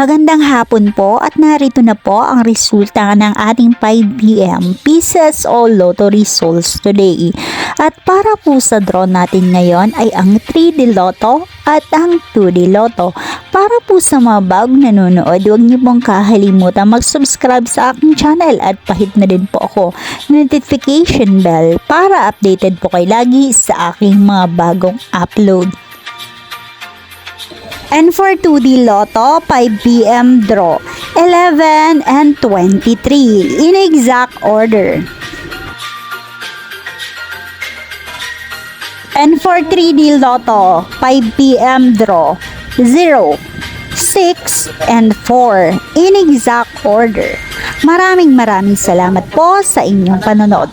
Magandang hapon po at narito na po ang resulta ng ating 5pm Pieces o Lotto results today. At para po sa draw natin ngayon ay ang 3D Lotto at ang 2D Lotto. Para po sa mga bagong nanonood, huwag niyo pong kakalimutan mag-subscribe sa aking channel at pahit na din po ako notification bell para updated po kayo lagi sa aking mga bagong upload. And for 2D Lotto, 5pm draw, 11 and 23 in exact order. And for 3D Lotto, 5pm draw, 0, 6, and 4 in exact order. Maraming salamat po sa inyong panonood.